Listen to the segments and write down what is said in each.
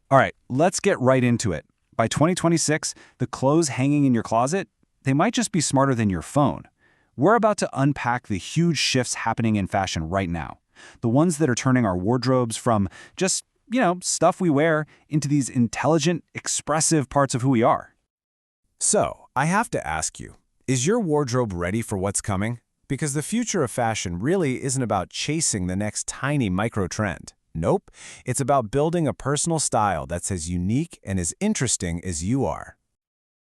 All right, let's get right into it. By 2026, the clothes hanging in your closet, they might just be smarter than your phone. We're about to unpack the huge shifts happening in fashion right now. The ones that are turning our wardrobes from just, stuff we wear into these intelligent, expressive parts of who we are. So, I have to ask you, is your wardrobe ready for what's coming? Because the future of fashion really isn't about chasing the next tiny micro-trend. Nope, it's about building a personal style that's as unique and as interesting as you are.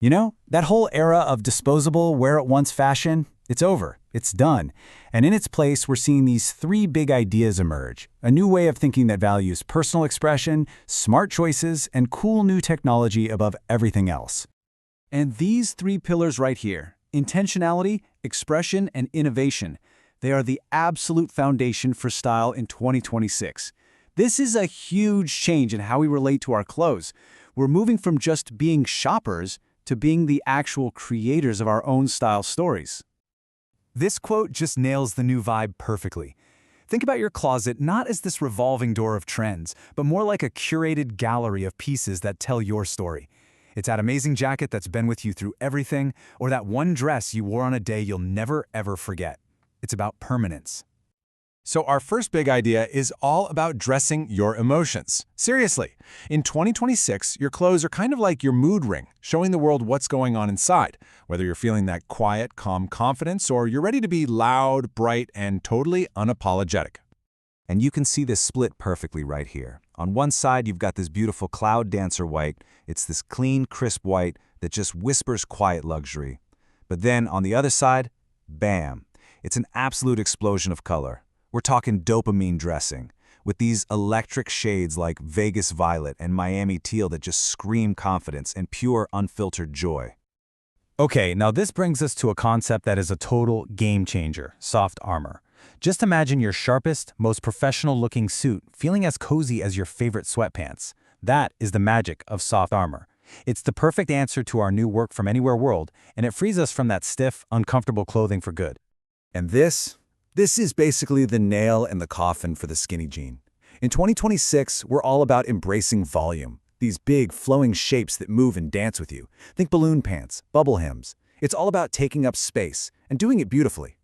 That whole era of disposable, wear-it-once fashion, it's over. It's done. And in its place, we're seeing these three big ideas emerge. A new way of thinking that values personal expression, smart choices, and cool new technology above everything else. And these three pillars right here, intentionality, expression, and innovation, they are the absolute foundation for style in 2026. This is a huge change in how we relate to our clothes. We're moving from just being shoppers to being the actual creators of our own style stories. This quote just nails the new vibe perfectly. Think about your closet not as this revolving door of trends, but more like a curated gallery of pieces that tell your story. It's that amazing jacket that's been with you through everything, or that one dress you wore on a day you'll never ever forget. It's about permanence. So our first big idea is all about dressing your emotions. Seriously, in 2026, your clothes are kind of like your mood ring, showing the world what's going on inside, whether you're feeling that quiet, calm confidence or you're ready to be loud, bright, and totally unapologetic. And you can see this split perfectly right here. On one side, you've got this beautiful cloud dancer white. It's this clean, crisp white that just whispers quiet luxury. But then on the other side, bam, it's an absolute explosion of color. We're talking dopamine dressing, with these electric shades like Vegas violet and Miami teal that just scream confidence and pure, unfiltered joy. Okay, now this brings us to a concept that is a total game changer, soft armor. Just imagine your sharpest, most professional-looking suit feeling as cozy as your favorite sweatpants. That is the magic of soft armor. It's the perfect answer to our new work-from-anywhere world, and it frees us from that stiff, uncomfortable clothing for good. And this is basically the nail in the coffin for the skinny jean. In 2026, we're all about embracing volume. These big, flowing shapes that move and dance with you. Think balloon pants, bubble hems. It's all about taking up space and doing it beautifully.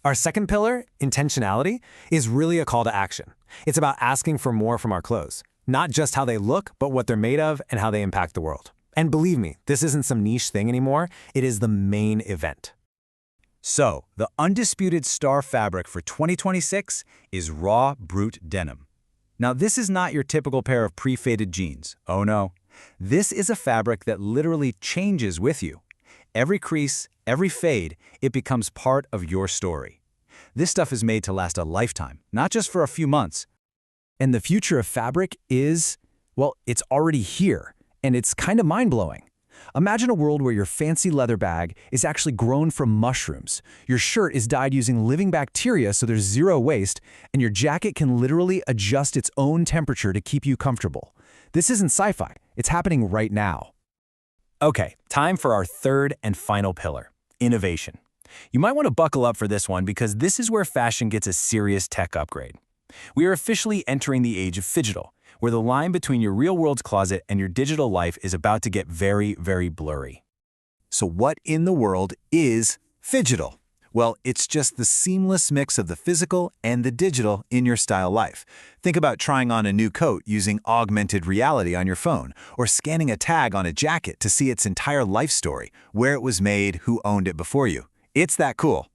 Our second pillar, intentionality, is really a call to action. It's about asking for more from our clothes. Not just how they look, but what they're made of and how they impact the world. And believe me, this isn't some niche thing anymore. It is the main event. So, the undisputed star fabric for 2026 is raw brute denim. Now, this is not your typical pair of pre-faded jeans. Oh no. This is a fabric that literally changes with you. Every crease, every fade, it becomes part of your story. This stuff is made to last a lifetime, not just for a few months. And the future of fabric is, well, it's already here, and it's kind of mind-blowing. Imagine a world where your fancy leather bag is actually grown from mushrooms, your shirt is dyed using living bacteria so there's zero waste, and your jacket can literally adjust its own temperature to keep you comfortable. This isn't sci-fi, it's happening right now. Okay, time for our third and final pillar, innovation. You might want to buckle up for this one because this is where fashion gets a serious tech upgrade. We are officially entering the age of phygital, where the line between your real-world closet and your digital life is about to get very, very blurry. So what in the world is phygital? Well, it's just the seamless mix of the physical and the digital in your style life. Think about trying on a new coat using augmented reality on your phone, or scanning a tag on a jacket to see its entire life story, where it was made, who owned it before you. It's that cool.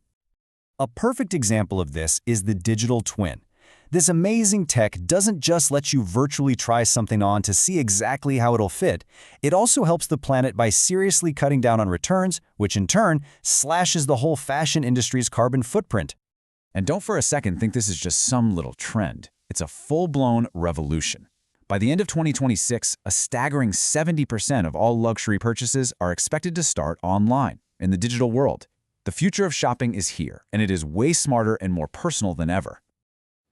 A perfect example of this is the digital twin. This amazing tech doesn't just let you virtually try something on to see exactly how it'll fit. It also helps the planet by seriously cutting down on returns, which in turn slashes the whole fashion industry's carbon footprint. And don't for a second think this is just some little trend. It's a full-blown revolution. By the end of 2026, a staggering 70% of all luxury purchases are expected to start online, in the digital world. The future of shopping is here, and it is way smarter and more personal than ever.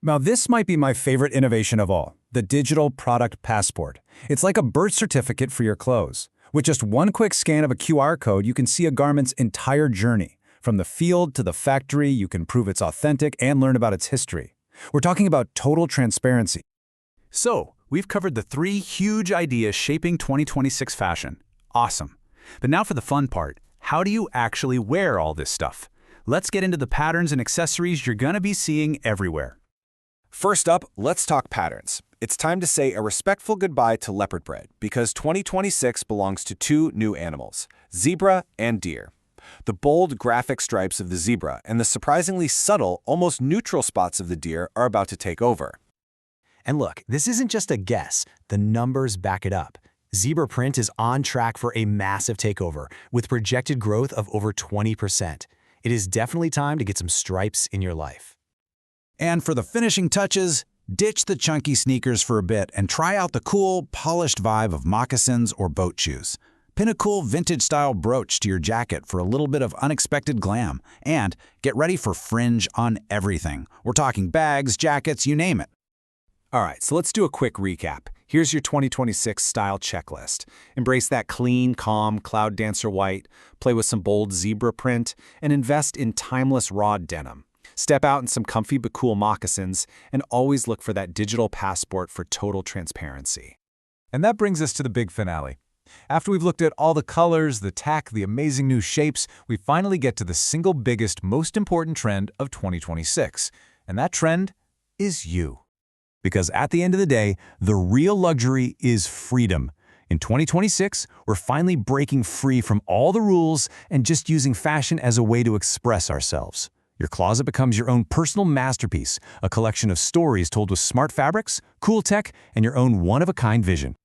Now, this might be my favorite innovation of all, the digital product passport. It's like a birth certificate for your clothes. With just one quick scan of a QR code, you can see a garment's entire journey. From the field to the factory, you can prove it's authentic and learn about its history. We're talking about total transparency. So, we've covered the 3 huge ideas shaping 2026 fashion. Awesome. But now for the fun part. How do you actually wear all this stuff? Let's get into the patterns and accessories you're gonna be seeing everywhere. First up, let's talk patterns. It's time to say a respectful goodbye to leopard print because 2026 belongs to 2 new animals, zebra and deer. The bold, graphic stripes of the zebra and the surprisingly subtle, almost neutral spots of the deer are about to take over. And look, this isn't just a guess. The numbers back it up. Zebra print is on track for a massive takeover, with projected growth of over 20%. It is definitely time to get some stripes in your life. And for the finishing touches, ditch the chunky sneakers for a bit and try out the cool, polished vibe of moccasins or boat shoes. Pin a cool vintage-style brooch to your jacket for a little bit of unexpected glam. And get ready for fringe on everything. We're talking bags, jackets, you name it. All right, so let's do a quick recap. Here's your 2026 style checklist. Embrace that clean, calm cloud dancer white, play with some bold zebra print, and invest in timeless raw denim. Step out in some comfy but cool moccasins, and always look for that digital passport for total transparency. And that brings us to the big finale. After we've looked at all the colors, the tech, the amazing new shapes, we finally get to the single biggest, most important trend of 2026. And that trend is you. Because at the end of the day, the real luxury is freedom. In 2026, we're finally breaking free from all the rules and just using fashion as a way to express ourselves. Your closet becomes your own personal masterpiece, a collection of stories told with smart fabrics, cool tech, and your own one-of-a-kind vision.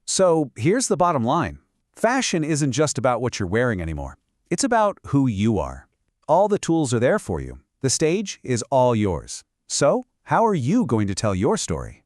So here's the bottom line. Fashion isn't just about what you're wearing anymore. It's about who you are. All the tools are there for you. The stage is all yours. So, how are you going to tell your story?